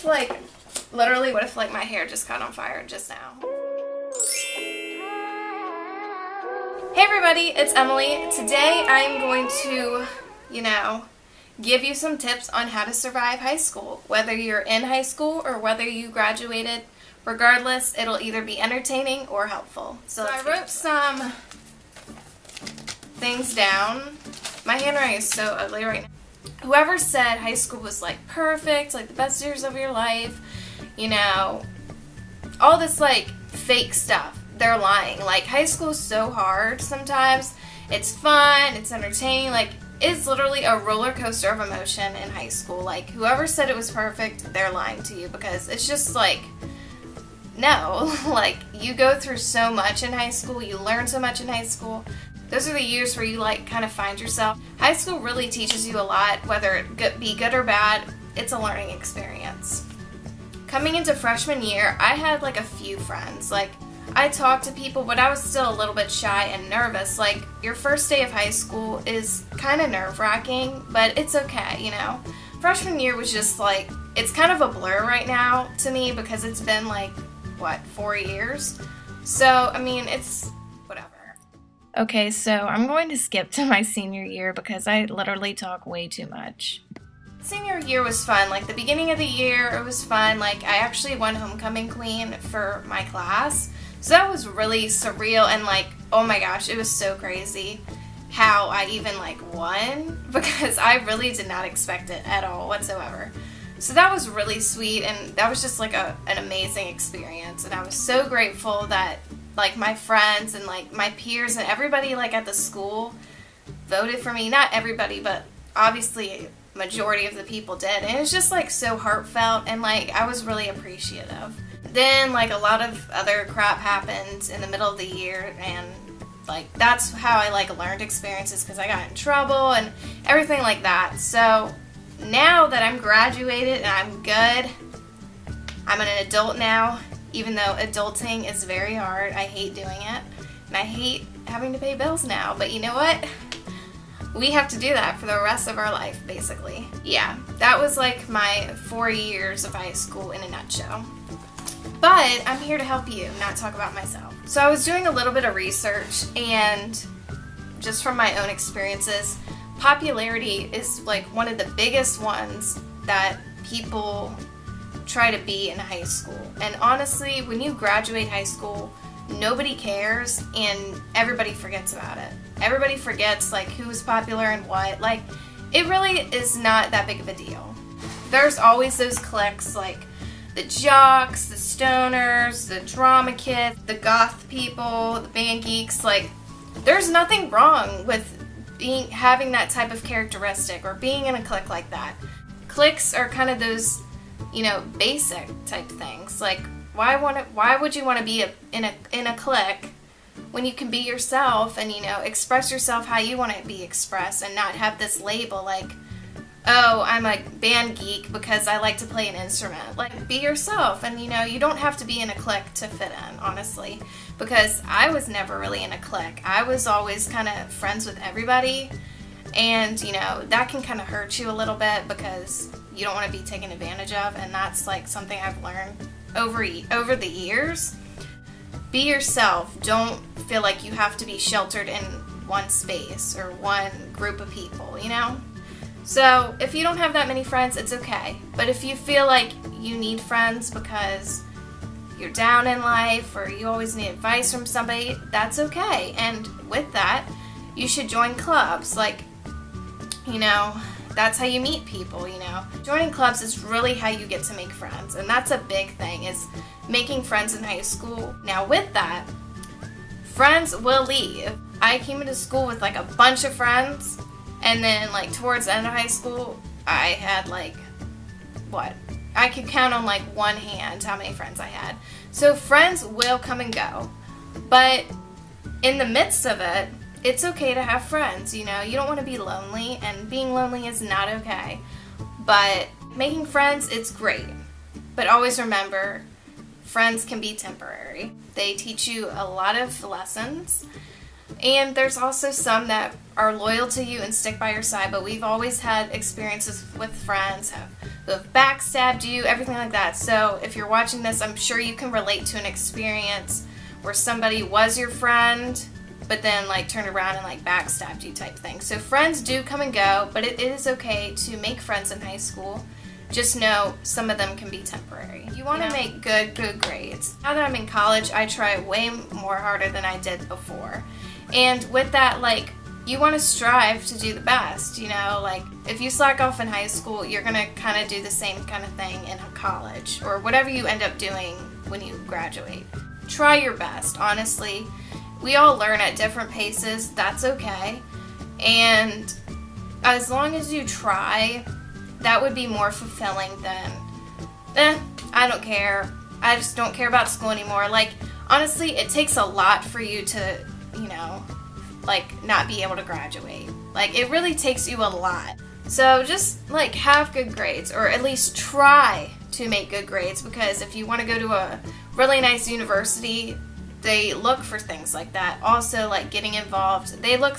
like, literally, what if like my hair just caught on fire just now? Hey everybody, it's Emily. Today I'm going to, give you some tips on how to survive high school. Whether you're in high school or whether you graduated, regardless, it'll either be entertaining or helpful. So I wrote some things down. My handwriting is so ugly right now. Whoever said high school was like perfect, like the best years of your life, all this like fake stuff, they're lying. Like, high school is so hard sometimes. It's fun, it's entertaining, like it's literally a roller coaster of emotion in high school. Like, whoever said it was perfect, they're lying to you, because it's just like, no. Like, you go through so much in high school, you learn so much in high school. Those are the years where you like kind of find yourself. High school really teaches you a lot, whether it be good or bad. It's a learning experience. Coming into freshman year, I had like a few friends. Like, I talked to people, but I was still a little bit shy and nervous. Like, your first day of high school is kind of nerve-wracking, but it's okay, Freshman year was just like, it's kind of a blur right now to me, because it's been like, 4 years? So, I mean, it's whatever. Okay, so I'm going to skip to my senior year because I literally talk way too much. Senior year was fun. Like, the beginning of the year, it was fun. Like, I actually won homecoming queen for my class. So that was really surreal, and like, oh my gosh, it was so crazy how I even like won, because I really did not expect it at all whatsoever. So that was really sweet, and that was just like an amazing experience, and I was so grateful that like my friends and like my peers and everybody like at the school voted for me. Not everybody, but obviously majority of the people did, and it was just like so heartfelt, and like I was really appreciative. Then like a lot of other crap happened in the middle of the year, and like that's how I like learned experiences, because I got in trouble and everything like that. So now that I'm graduated and I'm good, I'm an adult now, even though adulting is very hard. I hate doing it, and I hate having to pay bills now, but you know what? We have to do that for the rest of our life, basically. Yeah, that was like my 4 years of high school in a nutshell. But I'm here to help you, not talk about myself. So I was doing a little bit of research, and just from my own experiences, popularity is like one of the biggest ones that people try to be in high school. And honestly, when you graduate high school, nobody cares, and everybody forgets about it. Everybody forgets like who's popular and what. Like, it really is not that big of a deal. There's always those cliques, like the jocks, the stoners, the drama kids, the goth people, the band geeks. Like, there's nothing wrong with having that type of characteristic or being in a clique like that. Cliques are kind of those, basic type things. Like, why would you want to be in a clique when you can be yourself and express yourself how you want to be expressed, and not have this label like, oh, I'm a band geek because I like to play an instrument. Like, be yourself, and you don't have to be in a clique to fit in, honestly, because I was never really in a clique. I was always kind of friends with everybody, and that can kind of hurt you a little bit, because you don't want to be taken advantage of, and that's like something I've learned over the years. Be yourself. Don't feel like you have to be sheltered in one space or one group of people, So if you don't have that many friends, it's okay. But if you feel like you need friends because you're down in life, or you always need advice from somebody, that's okay. And with that, you should join clubs. Like, that's how you meet people, Joining clubs is really how you get to make friends. And that's a big thing, is making friends in high school. Now with that, friends will leave. I came into school with like a bunch of friends, and then like towards the end of high school, I had like, I could count on like one hand how many friends I had. So friends will come and go. But in the midst of it, it's okay to have friends, you don't want to be lonely, and being lonely is not okay. But making friends, it's great. But always remember, friends can be temporary. They teach you a lot of lessons, And there's also some that are loyal to you and stick by your side, but we've always had experiences with friends who have backstabbed you, everything like that. So if you're watching this, I'm sure you can relate to an experience where somebody was your friend, but then like turned around and like backstabbed you type thing. So friends do come and go, but it is okay to make friends in high school. Just know some of them can be temporary. You want to make good grades. Now that I'm in college, I try way more harder than I did before. And with that, like, you want to strive to do the best, you know? Like, if you slack off in high school, you're going to kind of do the same kind of thing in college or whatever you end up doing when you graduate. Try your best, honestly. We all learn at different paces. That's okay. And as long as you try, that would be more fulfilling than, I don't care. I just don't care about school anymore. Like, honestly, it takes a lot for you to, you know, like, not be able to graduate. Like, it really takes you a lot. So just, like, have good grades, or at least try to make good grades, because if you want to go to a really nice university, they look for things like that. Also, like, getting involved, they look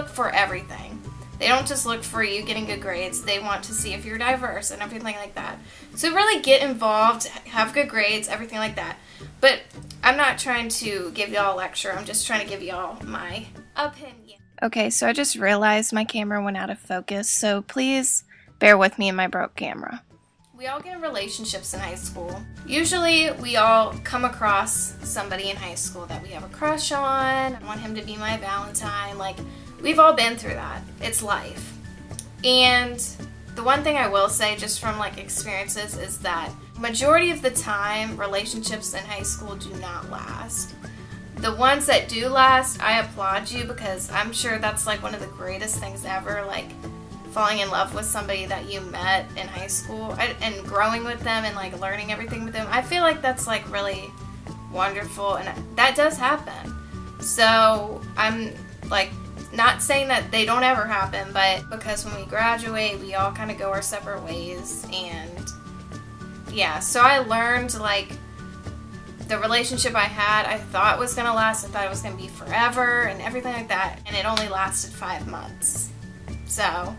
for everything. They don't just look for you getting good grades. They want to see if you're diverse and everything like that. So really get involved, have good grades, everything like that. But I'm not trying to give y'all a lecture. I'm just trying to give y'all my opinion. Okay, so I just realized my camera went out of focus. So please bear with me and my broke camera. We all get in relationships in high school. Usually we all come across somebody in high school that we have a crush on. I want him to be my Valentine. Like, we've all been through that. It's life. And the one thing I will say just from like experiences is that majority of the time relationships in high school do not last. The ones that do last, I applaud you, because I'm sure that's like one of the greatest things ever, like falling in love with somebody that you met in high school and growing with them and like learning everything with them. I feel like that's like really wonderful, and that does happen. So I'm like not saying that they don't ever happen, but because when we graduate, we all kind of go our separate ways. And yeah, so I learned, like, the relationship I had, I thought was going to last. I thought it was going to be forever and everything like that, and it only lasted 5 months. So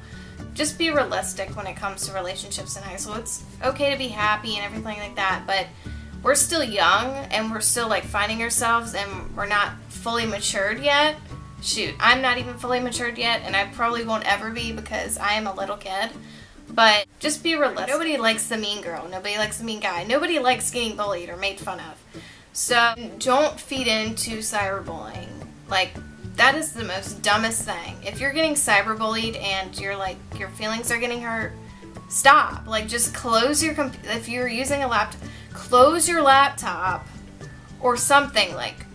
just be realistic when it comes to relationships in high school. It's okay to be happy and everything like that, but we're still young and we're still like finding ourselves, and we're not fully matured yet. Shoot, I'm not even fully matured yet, and I probably won't ever be because I am a little kid. But just be realistic. Nobody likes the mean girl. Nobody likes the mean guy. Nobody likes getting bullied or made fun of. So don't feed into cyberbullying. Like, that is the most dumbest thing. If you're getting cyberbullied and you're like, your feelings are getting hurt, stop. Like, just close your if you're using a laptop, close your laptop or something. Like,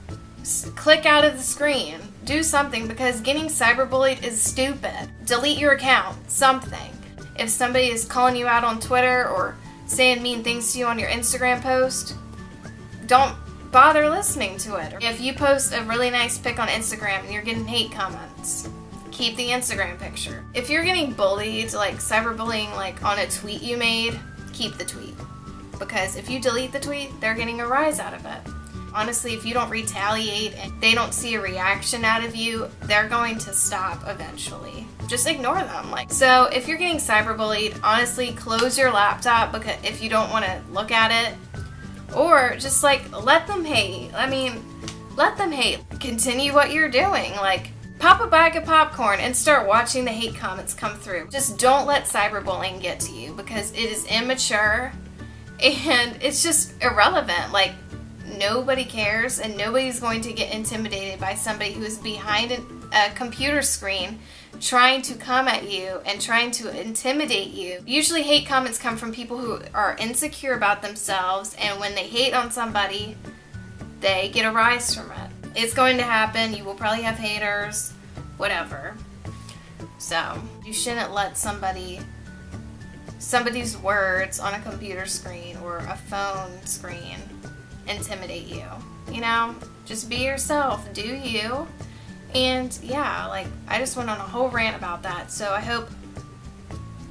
click out of the screen. Do something, because getting cyberbullied is stupid. Delete your account. Something. If somebody is calling you out on Twitter or saying mean things to you on your Instagram post, don't bother listening to it. Or if you post a really nice pic on Instagram and you're getting hate comments, keep the Instagram picture. If you're getting bullied, like cyberbullying, like on a tweet you made, keep the tweet. Because if you delete the tweet, they're getting a rise out of it. Honestly, if you don't retaliate and they don't see a reaction out of you, they're going to stop eventually. Just ignore them. Like, so if you're getting cyberbullied, honestly, close your laptop, because if you don't want to look at it, or just like let them hate. I mean, let them hate. Continue what you're doing. Like, pop a bag of popcorn and start watching the hate comments come through. Just don't let cyberbullying get to you, because it is immature and it's just irrelevant. Like, nobody cares, and nobody's going to get intimidated by somebody who is behind a computer screen trying to come at you and trying to intimidate you. Usually hate comments come from people who are insecure about themselves, and when they hate on somebody, they get a rise from it. It's going to happen. You will probably have haters, whatever. So you shouldn't let somebody's words on a computer screen or a phone screen intimidate you. You know, just be yourself, do you. And yeah, like, I just went on a whole rant about that, so I hope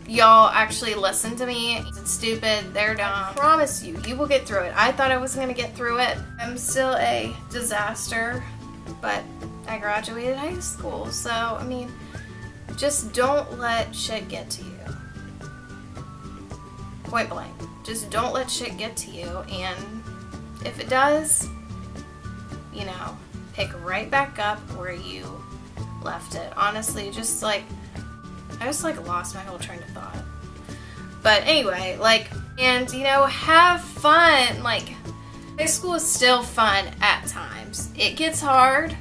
y'all actually listen to me. It's stupid, they're dumb. I promise you, you will get through it. I thought I was gonna get through it. I'm still a disaster, but I graduated high school. So, I mean, just don't let shit get to you. Point blank. Just don't let shit get to you, and if it does, you know, pick right back up where you left it. Honestly, just like, I just like lost my whole train of thought. But anyway, like, and you know, have fun. Like, high school is still fun at times. It gets hard.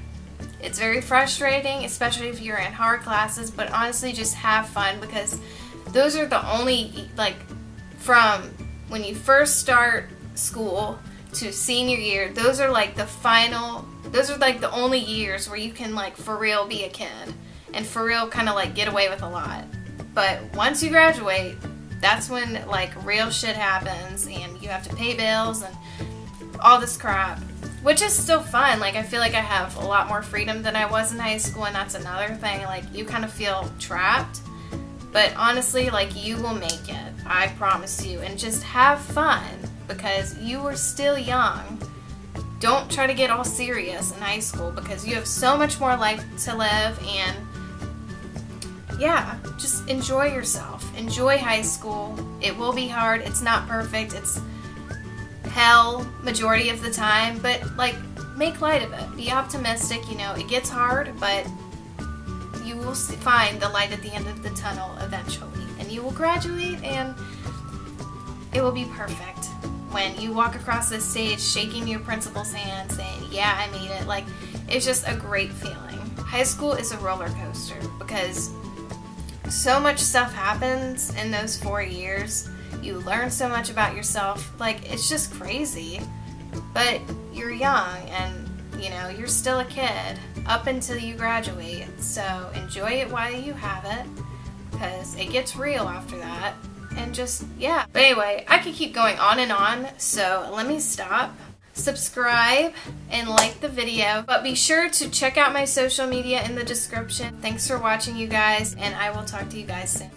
It's very frustrating, especially if you're in hard classes, but honestly, just have fun, because those are the only, like, from when you first start school to senior year, those are like the only years where you can, like, for real be a kid and for real kind of like get away with a lot. But once you graduate, that's when, like, real shit happens and you have to pay bills and all this crap, which is still fun. Like, I feel like I have a lot more freedom than I was in high school, and that's another thing. Like, you kind of feel trapped, but honestly, like, you will make it. I promise you. And just have fun, because you are still young. Don't try to get all serious in high school, because you have so much more life to live, and yeah, just enjoy yourself. Enjoy high school. It will be hard. It's not perfect. It's hell majority of the time, but, like, make light of it. Be optimistic. You know, it gets hard, but you will find the light at the end of the tunnel eventually, and you will graduate, and it will be perfect when you walk across this stage shaking your principal's hand saying, yeah, I made it. Like, it's just a great feeling. High school is a roller coaster, because so much stuff happens in those 4 years. You learn so much about yourself. Like, it's just crazy. But you're young, and, you know, you're still a kid up until you graduate. So enjoy it while you have it, because it gets real after that. And just, yeah. But anyway, I could keep going on and on, so let me stop. Subscribe and like the video, but be sure to check out my social media in the description. Thanks for watching, you guys, and I will talk to you guys soon.